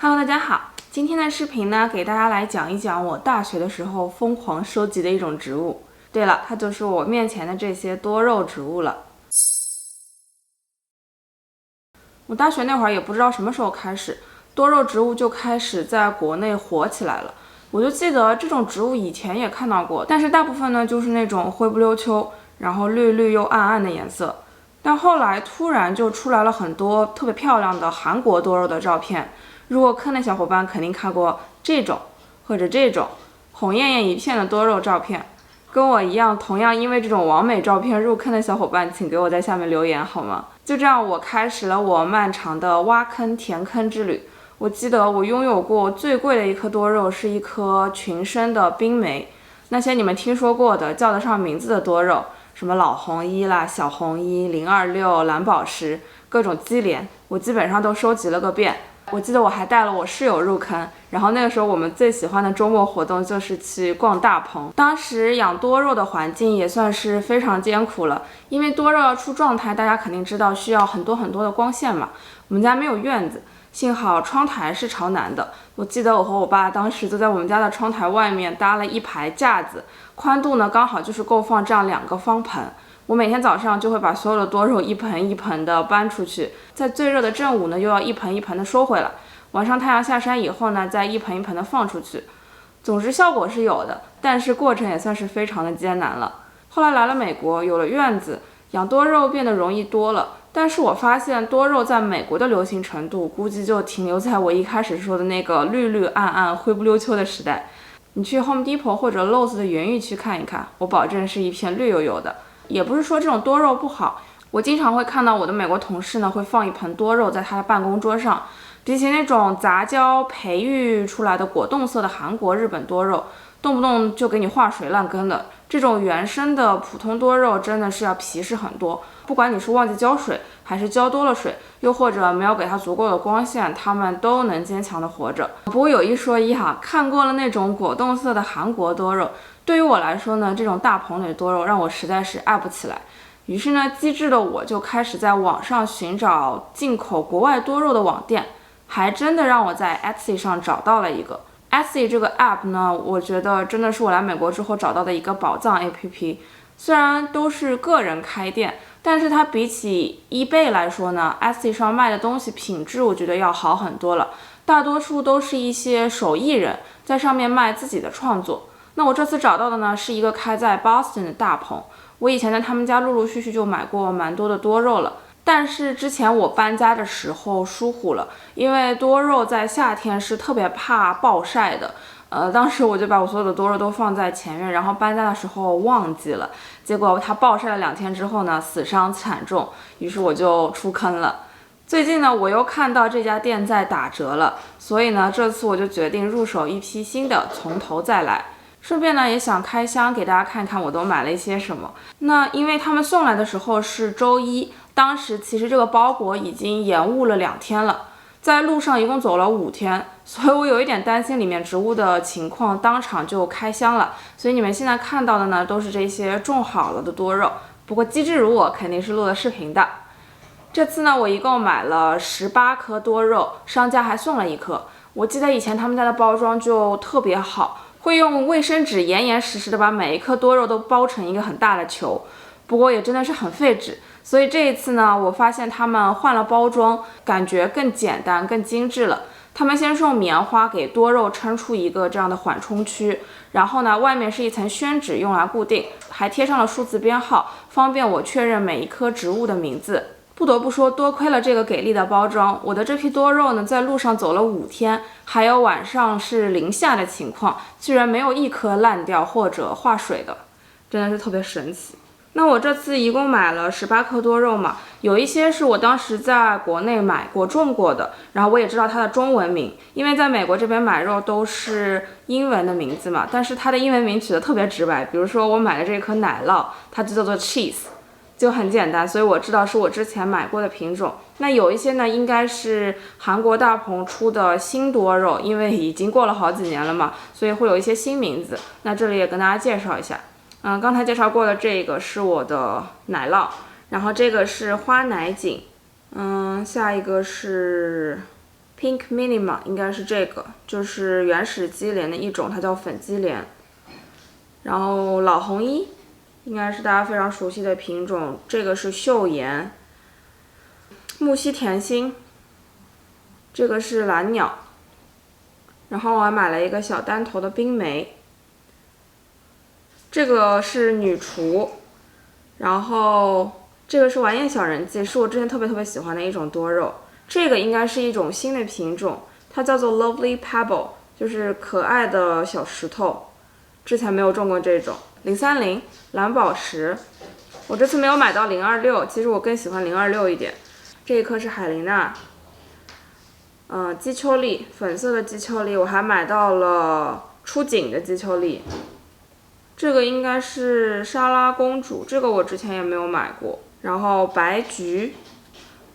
Hello， 大家好，今天的视频呢，给大家来讲一讲我大学的时候疯狂收集的一种植物。对了，它就是我面前的这些多肉植物了。我大学那会儿也不知道什么时候开始，多肉植物就开始在国内火起来了。我就记得这种植物以前也看到过，但是大部分呢就是那种灰不溜秋，然后绿绿又暗暗的颜色。但后来突然就出来了很多特别漂亮的韩国多肉的照片。入过坑的小伙伴肯定看过这种或者这种红艳艳一片的多肉照片，跟我一样同样因为这种完美照片入坑的小伙伴，请给我在下面留言好吗？就这样，我开始了我漫长的挖坑填坑之旅。我记得我拥有过最贵的一颗多肉是一颗群生的冰梅，那些你们听说过的叫得上名字的多肉，什么老红衣啦、小红衣、026、蓝宝石，各种基莲，我基本上都收集了个遍。我记得我还带了我室友入坑，然后那个时候我们最喜欢的周末活动就是去逛大棚。当时养多肉的环境也算是非常艰苦了，因为多肉要出状态，大家肯定知道需要很多的光线嘛。我们家没有院子，幸好窗台是朝南的。我记得我和我爸当时就在我们家的窗台外面搭了一排架子，宽度呢刚好就是够放这样2个方盆。我每天早上就会把所有的多肉一盆一盆的搬出去，在最热的正午呢，又要一盆一盆的收回来。晚上太阳下山以后呢，再一盆一盆的放出去。总之效果是有的，但是过程也算是非常的艰难了。后来来了美国，有了院子，养多肉变得容易多了。但是我发现多肉在美国的流行程度，估计就停留在我一开始说的那个绿绿暗暗、灰不溜秋的时代。你去 Home Depot 或者 Lowe's 的园艺区看一看，我保证是一片绿油油的。也不是说这种多肉不好，我经常会看到我的美国同事呢，会放一盆多肉在他的办公桌上。比起那种杂交培育出来的果冻色的韩国、日本多肉，动不动就给你化水烂根的，这种原生的普通多肉真的是要皮实很多。不管你是忘记浇水，还是浇多了水，又或者没有给它足够的光线，它们都能坚强的活着。不过有一说一哈，看过了那种果冻色的韩国多肉，对于我来说呢，这种大棚里的多肉让我实在是爱不起来。于是呢，机智的我就开始在网上寻找进口国外多肉的网店，还真的让我在 Etsy 上找到了一个。Etsy 这个 app 呢，我觉得真的是我来美国之后找到的一个宝藏 app。虽然都是个人开店，但是它比起 eBay 来说呢， Etsy 上卖的东西品质我觉得要好很多了。大多数都是一些手艺人在上面卖自己的创作。那我这次找到的呢，是一个开在 Boston 的大棚。我以前在他们家陆陆续续就买过蛮多的多肉了，但是之前我搬家的时候疏忽了，因为多肉在夏天是特别怕暴晒的。当时我就把我所有的多肉都放在前院，然后搬家的时候忘记了，结果它暴晒了2天之后呢，死伤惨重，于是我就出坑了。最近呢，我又看到这家店在打折了，所以呢，这次我就决定入手一批新的，从头再来。顺便呢，也想开箱给大家看看我都买了一些什么。那因为他们送来的时候是周一，当时其实这个包裹已经延误了2天了，在路上一共走了5天，所以我有一点担心里面植物的情况，当场就开箱了。所以你们现在看到的呢，都是这些种好了的多肉。不过机智如我，肯定是录了视频的。这次呢，我一共买了18颗多肉，商家还送了1颗。我记得以前他们家的包装就特别好，会用卫生纸严实的把每一颗多肉都包成一个很大的球，不过也真的是很费纸。所以这一次呢，我发现他们换了包装，感觉更简单、更精致了。他们先是用棉花给多肉撑出一个这样的缓冲区，然后呢，外面是一层宣纸用来固定，还贴上了数字编号，方便我确认每一棵植物的名字。不得不说，多亏了这个给力的包装，我的这批多肉呢，在路上走了5天，还有晚上是零下的情况，居然没有一颗烂掉或者化水的，真的是特别神奇。那我这次一共买了18颗多肉嘛，有一些是我当时在国内买过种过的，然后我也知道它的中文名，因为在美国这边买肉都是英文的名字嘛，但是它的英文名取得特别直白，比如说我买的这颗奶酪，它就叫做 cheese。就很简单，所以我知道是我之前买过的品种。那有一些呢，应该是韩国大棚出的新多肉，因为已经过了好几年了嘛，所以会有一些新名字。那这里也跟大家介绍一下。刚才介绍过的这个是我的奶酪，然后这个是花奶锦，下一个是 Pink Minima 应该是这个，就是原始鸡莲的一种，它叫粉鸡莲。然后老红衣应该是大家非常熟悉的品种，这个是岫岩。木樨甜心，这个是蓝鸟。然后我还买了一个小单头的冰梅，这个是女厨。然后这个是完颜小人纪，是我之前特别喜欢的一种多肉。这个应该是一种新的品种，它叫做 Lovely Pebble， 就是可爱的小石头。之前没有种过这种。030蓝宝石，我这次没有买到026，其实我更喜欢026一点。这一颗是海琳娜，姬秋丽，粉色的姬秋丽，我还买到了出锦的姬秋丽。这个应该是莎拉公主，这个我之前也没有买过。然后白菊，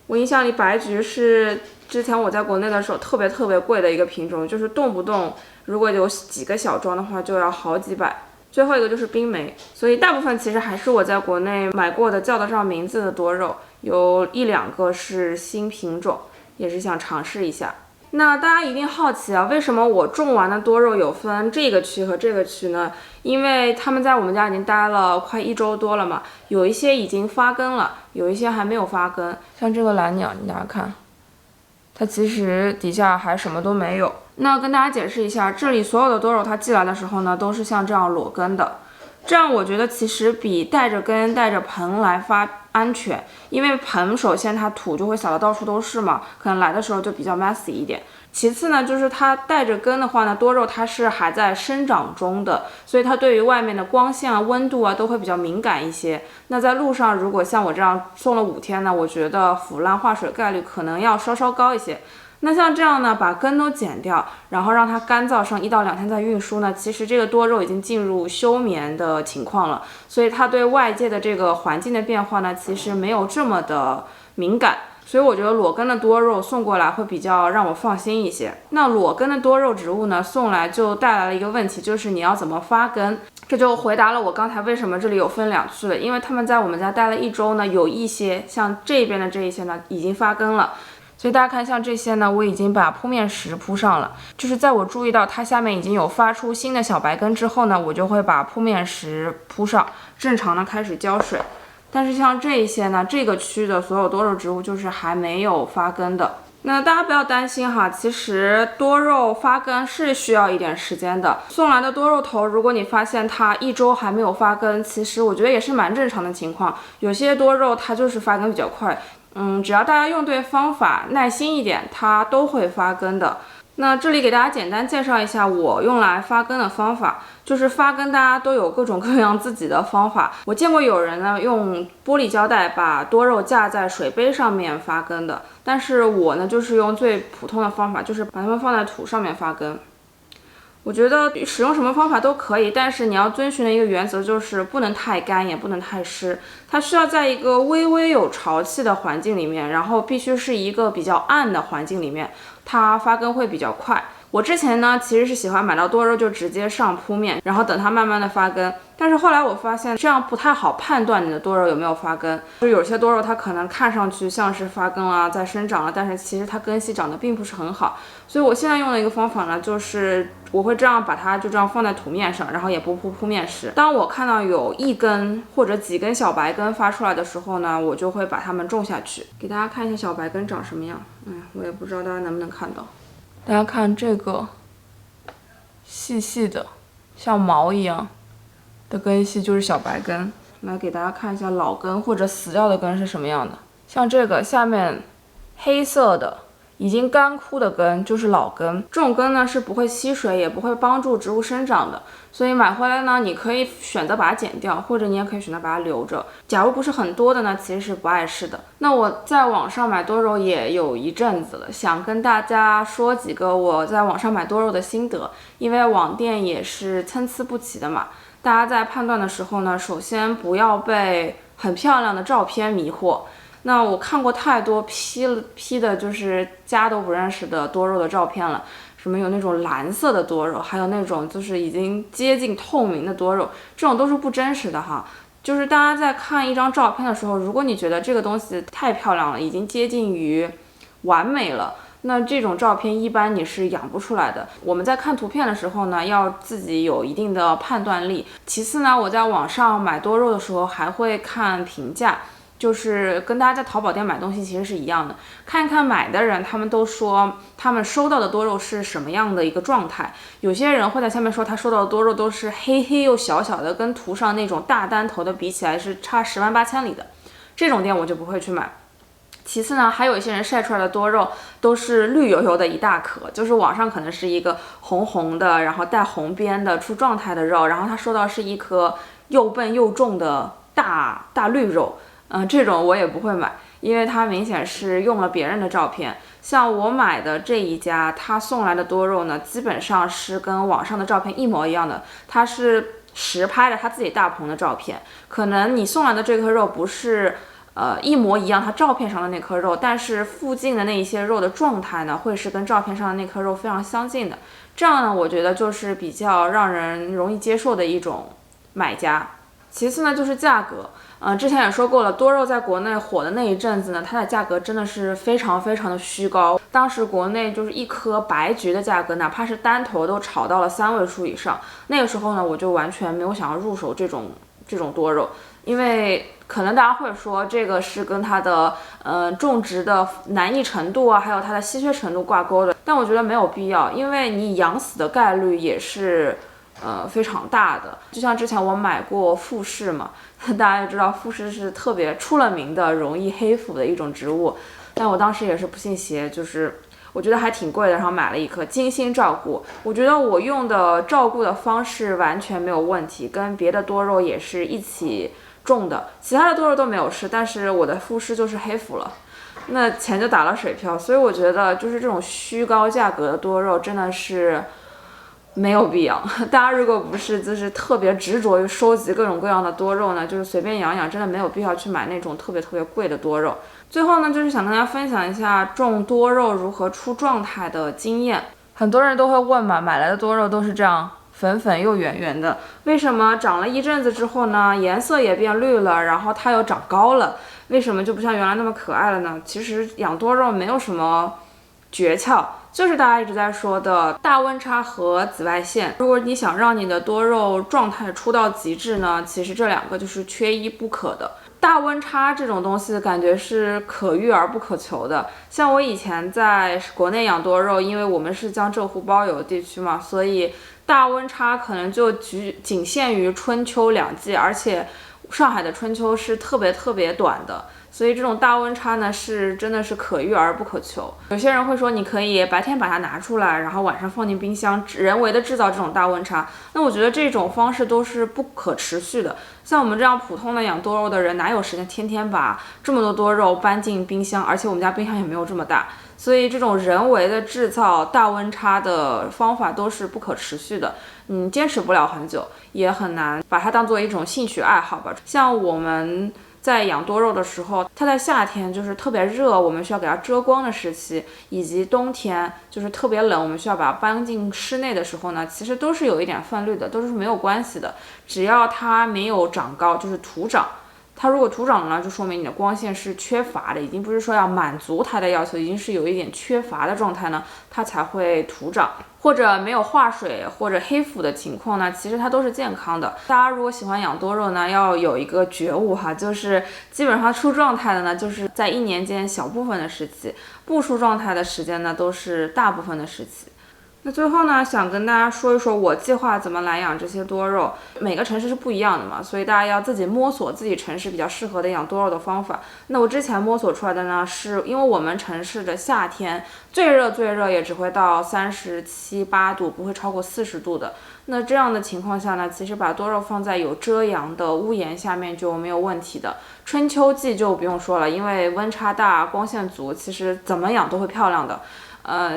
我印象里白菊是之前我在国内的时候特别贵的一个品种，就是动不动如果有几个小桩的话就要好几百。最后一个就是冰梅，所以大部分其实还是我在国内买过的叫得上名字的多肉，有1、2个是新品种，也是想尝试一下。那大家一定好奇啊，为什么我种完的多肉有分这个区和这个区呢？因为他们在我们家已经待了快1周多了嘛，有一些已经发根了，有一些还没有发根。像这个蓝鸟，大家看，它其实底下还什么都没有。那跟大家解释一下，这里所有的多肉它寄来的时候呢，都是像这样裸根的。这样我觉得其实比带着根带着盆来发安全，因为盆首先它土就会撒得到处都是嘛，可能来的时候就比较 messy 一点。其次呢，就是它带着根的话呢，多肉它是还在生长中的，所以它对于外面的光线啊、温度啊都会比较敏感一些。那在路上如果像我这样送了5天呢，我觉得腐烂化水概率可能要稍高一些。那像这样呢，把根都剪掉，然后让它干燥上1到2天再运输呢，其实这个多肉已经进入休眠的情况了，所以它对外界的这个环境的变化呢，其实没有这么的敏感。所以我觉得裸根的多肉送过来会比较让我放心一些。那裸根的多肉植物呢，送来就带来了一个问题，就是你要怎么发根。这就回答了我刚才为什么这里有分2区了，因为他们在我们家待了1周呢，有一些像这边的这一些呢已经发根了。所以大家看，像这些呢，我已经把铺面石铺上了。就是在我注意到它下面已经有发出新的小白根之后呢，我就会把铺面石铺上，正常的开始浇水。但是像这一些呢，这个区的所有多肉植物就是还没有发根的。那大家不要担心哈，其实多肉发根是需要一点时间的。送来的多肉头，如果你发现它1周还没有发根，其实我觉得也是蛮正常的情况。有些多肉它就是发根比较快。只要大家用对方法，耐心一点，它都会发根的。那这里给大家简单介绍一下我用来发根的方法，就是发根大家都有各种各样自己的方法。我见过有人呢用玻璃胶带把多肉架在水杯上面发根的，但是我呢就是用最普通的方法，就是把它们放在土上面发根。我觉得使用什么方法都可以，但是你要遵循的一个原则就是不能太干，也不能太湿。它需要在一个微微有潮气的环境里面，然后必须是一个比较暗的环境里面，它发根会比较快。我之前呢其实是喜欢买到多肉就直接上铺面，然后等它慢慢的发根。但是后来我发现这样不太好判断你的多肉有没有发根，就有些多肉它可能看上去像是发根啊，在生长了，但是其实它根系长得并不是很好。所以我现在用的一个方法呢，就是我会这样把它就这样放在土面上，然后也不铺铺面石。当我看到有1根或者几根小白根发出来的时候呢，我就会把它们种下去。给大家看一下小白根长什么样，我也不知道大家能不能看到。大家看这个细细的像毛一样的根系就是小白根。来给大家看一下老根或者死掉的根是什么样的。像这个下面黑色的已经干枯的根就是老根，这种根呢是不会吸水，也不会帮助植物生长的，所以买回来呢，你可以选择把它剪掉，或者你也可以选择把它留着。假如不是很多的呢，其实是不碍事的。那我在网上买多肉也有一阵子了，想跟大家说几个我在网上买多肉的心得，因为网店也是参差不齐的嘛。大家在判断的时候呢，首先不要被很漂亮的照片迷惑。那我看过太多 P 的就是家都不认识的多肉的照片了，什么有那种蓝色的多肉，还有那种就是已经接近透明的多肉，这种都是不真实的哈。就是大家在看一张照片的时候，如果你觉得这个东西太漂亮了，已经接近于完美了，那这种照片一般你是养不出来的。我们在看图片的时候呢，要自己有一定的判断力。其次呢，我在网上买多肉的时候还会看评价，就是跟大家在淘宝店买东西其实是一样的，看一看买的人他们都说他们收到的多肉是什么样的一个状态。有些人会在下面说他收到的多肉都是黑黑又小小的，跟图上那种大单头的比起来是差10万8千里的，这种店我就不会去买。其次呢，还有一些人晒出来的多肉都是绿油油的一大颗，就是网上可能是一个红红的，然后带红边的出状态的肉，然后他收到是一颗又笨又重的大绿肉，这种我也不会买，因为它明显是用了别人的照片。像我买的这一家，他送来的多肉呢，基本上是跟网上的照片一模一样的，他是实拍的他自己大棚的照片，可能你送来的这颗肉不是一模一样，它照片上的那颗肉，但是附近的那一些肉的状态呢，会是跟照片上的那颗肉非常相近的。这样呢，我觉得就是比较让人容易接受的一种买家。其次呢，就是价格。之前也说过了，多肉在国内火的那一阵子呢，它的价格真的是非常非常的虚高。当时国内就是一颗白菊的价格，哪怕是单头都炒到了3位数以上。那个时候呢，我就完全没有想要入手这种多肉，因为可能大家会说这个是跟它的种植的难易程度啊，还有它的稀缺程度挂钩的，但我觉得没有必要，因为你养死的概率也是非常大的。就像之前我买过富士嘛，大家也知道富士是特别出了名的容易黑腐的一种植物，但我当时也是不信邪，就是我觉得还挺贵的，然后买了一颗，精心照顾。我觉得我用的照顾的方式完全没有问题，跟别的多肉也是一起种的，其他的多肉都没有事，但是我的富士就是黑腐了，那钱就打了水漂。所以我觉得就是这种虚高价格的多肉真的是没有必要。大家如果不是就是特别执着于收集各种各样的多肉呢，就是随便养养，真的没有必要去买那种特别贵的多肉。最后呢，就是想跟大家分享一下种多肉如何出状态的经验。很多人都会问嘛，买来的多肉都是这样粉粉又圆圆的，为什么长了一阵子之后呢，颜色也变绿了，然后它又长高了，为什么就不像原来那么可爱了呢？其实养多肉没有什么诀窍，就是大家一直在说的大温差和紫外线。如果你想让你的多肉状态出到极致呢，其实这2个就是缺一不可的。大温差这种东西感觉是可遇而不可求的。像我以前在国内养多肉，因为我们是江浙沪包邮地区嘛，所以大温差可能就仅限于春秋2季，而且上海的春秋是特别短的，所以这种大温差呢是真的是可遇而不可求。有些人会说你可以白天把它拿出来，然后晚上放进冰箱，人为的制造这种大温差，那我觉得这种方式都是不可持续的。像我们这样普通的养多肉的人，哪有时间天天把这么多肉搬进冰箱？而且我们家冰箱也没有这么大，所以这种人为的制造大温差的方法都是不可持续的，坚持不了很久，也很难把它当做一种兴趣爱好吧。像我们在养多肉的时候，它在夏天就是特别热，我们需要给它遮光的时期，以及冬天就是特别冷，我们需要把它搬进室内的时候呢，其实都是有一点泛绿的，都是没有关系的。只要它没有长高，就是徒长。它如果徒长了，就说明你的光线是缺乏的，已经不是说要满足它的要求，已经是有一点缺乏的状态呢，它才会徒长。或者没有化水或者黑腐的情况呢，其实它都是健康的。大家如果喜欢养多肉呢，要有一个觉悟哈，就是基本上出状态的呢，就是在1年间小部分的时期，不出状态的时间呢，都是大部分的时期。那最后呢，想跟大家说一说我计划怎么来养这些多肉。每个城市是不一样的嘛，所以大家要自己摸索自己城市比较适合的养多肉的方法。那我之前摸索出来的呢，是因为我们城市的夏天最热也只会到37、8度，不会超过40度的。那这样的情况下呢，其实把多肉放在有遮阳的屋檐下面就没有问题的。春秋季就不用说了，因为温差大、光线足，其实怎么养都会漂亮的。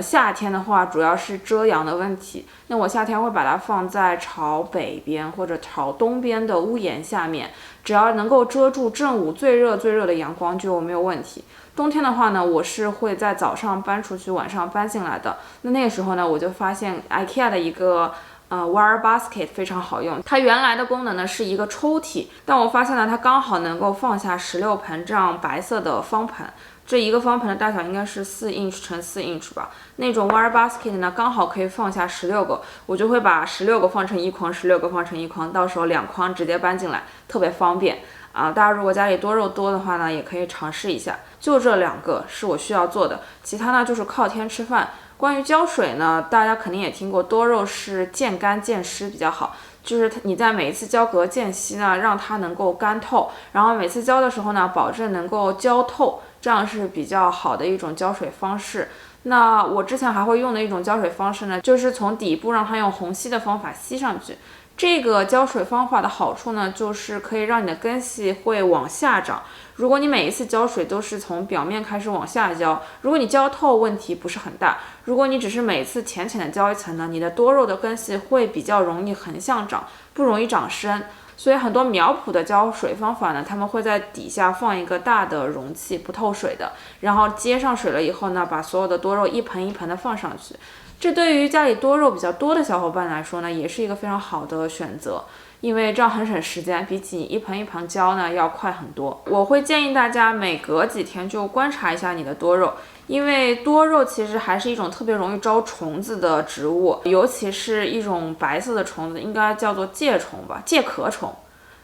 夏天的话主要是遮阳的问题，那我夏天会把它放在朝北边或者朝东边的屋檐下面，只要能够遮住正午最热的阳光就没有问题。冬天的话呢，我是会在早上搬出去，晚上搬进来的。那个时候呢，我就发现 IKEA 的一个wire basket 非常好用，它原来的功能呢是一个抽屉，但我发现呢，它刚好能够放下16盆这样白色的方盆。这一个方盆的大小应该是4英尺乘4英尺吧。那种 wire basket 呢，刚好可以放下16个，我就会把16个放成一筐，16个放成一筐，到时候2筐直接搬进来，特别方便啊。大家如果家里多肉多的话呢，也可以尝试一下。就这2个是我需要做的，其他呢就是靠天吃饭。关于浇水呢，大家肯定也听过，多肉是见干见湿比较好。就是你在每一次浇隔间隙呢，让它能够干透，然后每次浇的时候呢，保证能够浇透，这样是比较好的一种浇水方式。那我之前还会用的一种浇水方式呢，就是从底部让它用虹吸的方法吸上去。这个浇水方法的好处呢，就是可以让你的根系会往下长。如果你每一次浇水都是从表面开始往下浇，如果你浇透问题不是很大。如果你只是每次浅浅的浇一层呢，你的多肉的根系会比较容易横向长，不容易长深。所以很多苗圃的浇水方法呢，他们会在底下放一个大的容器，不透水的，然后接上水了以后呢，把所有的多肉一盆一盆的放上去。这对于家里多肉比较多的小伙伴来说呢，也是一个非常好的选择，因为这样很省时间，比起一盆一盆浇呢要快很多。我会建议大家每隔几天就观察一下你的多肉，因为多肉其实还是一种特别容易招虫子的植物，尤其是一种白色的虫子，应该叫做介虫吧，介壳虫。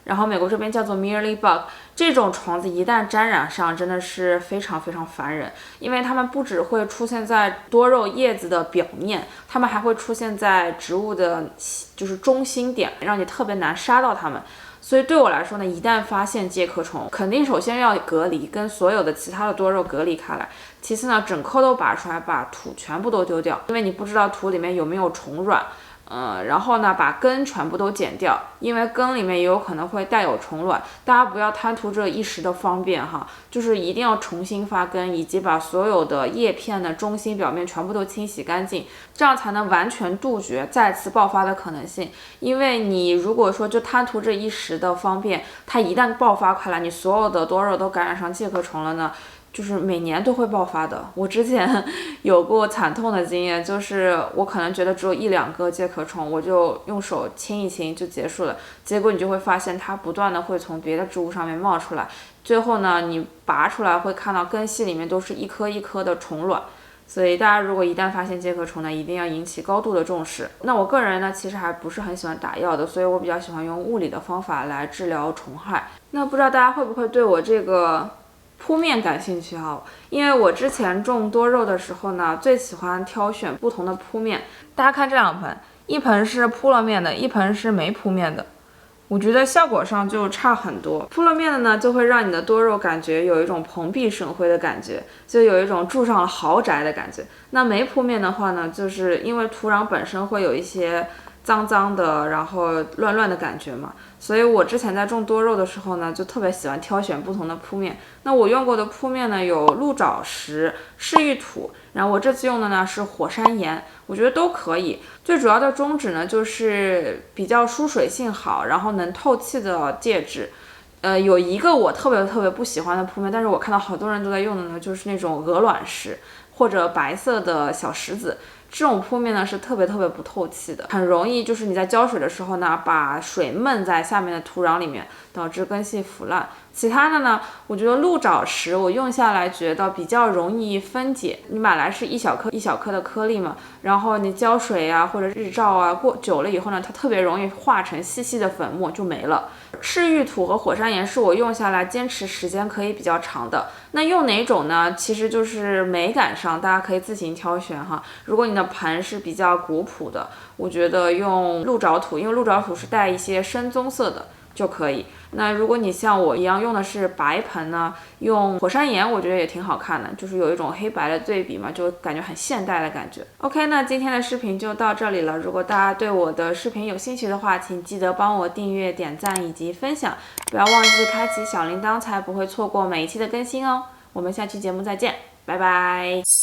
然后美国这边叫做 mealybug， 这种虫子一旦沾染上，真的是非常非常烦人，因为它们不只会出现在多肉叶子的表面，它们还会出现在植物的就是中心点，让你特别难杀到它们。所以对我来说呢，一旦发现介壳虫，肯定首先要隔离，跟所有的其他的多肉隔离开来。其次呢，整颗都拔出来，把土全部都丢掉，因为你不知道土里面有没有虫卵。然后呢，把根全部都剪掉，因为根里面也有可能会带有虫卵。大家不要贪图这一时的方便哈，就是一定要重新发根，以及把所有的叶片的中心表面全部都清洗干净，这样才能完全杜绝再次爆发的可能性。因为你如果说就贪图这一时的方便，它一旦爆发开来，你所有的多肉都感染上介壳虫了呢，就是每年都会爆发的。我之前有过惨痛的经验，就是我可能觉得只有1-2个介壳虫，我就用手清一清就结束了。结果你就会发现它不断的会从别的植物上面冒出来，最后呢，你拔出来会看到根系里面都是一颗一颗的虫卵。所以大家如果一旦发现介壳虫呢，一定要引起高度的重视。那我个人呢，其实还不是很喜欢打药的，所以我比较喜欢用物理的方法来治疗虫害。那不知道大家会不会对我这个铺面感兴趣哈？因为我之前种多肉的时候呢，最喜欢挑选不同的铺面。大家看这2盆，一盆是铺了面的，一盆是没铺面的。我觉得效果上就差很多。铺了面的呢，就会让你的多肉感觉有一种蓬荜生辉的感觉，就有一种住上了豪宅的感觉。那没铺面的话呢，就是因为土壤本身会有一些脏脏的，然后乱乱的感觉嘛，所以我之前在种多肉的时候呢，就特别喜欢挑选不同的铺面。那我用过的铺面呢，有鹿爪石、赤玉土，然后我这次用的呢是火山岩，我觉得都可以。最主要的宗旨呢，就是比较疏水性好，然后能透气的介质。有一个我特别不喜欢的铺面，但是我看到好多人都在用的呢，就是那种鹅卵石或者白色的小石子。这种铺面呢是特别不透气的，很容易就是你在浇水的时候呢，把水闷在下面的土壤里面，导致根系腐烂。其他的呢，我觉得鹿爪石我用下来觉得比较容易分解，你买来是一小颗一小颗的颗粒嘛，然后你浇水啊或者日照啊过久了以后呢，它特别容易化成细细的粉末就没了。赤玉土和火山岩是我用下来坚持时间可以比较长的。那用哪种呢？其实就是美感上大家可以自行挑选哈。如果你的盆是比较古朴的，我觉得用鹿爪土，因为鹿爪土是带一些深棕色的就可以。那如果你像我一样用的是白盆呢，用火山岩我觉得也挺好看的，就是有一种黑白的对比嘛，就感觉很现代的感觉。OK， 那今天的视频就到这里了。如果大家对我的视频有兴趣的话，请记得帮我订阅、点赞以及分享，不要忘记开启小铃铛，才不会错过每一期的更新哦。我们下期节目再见，拜拜。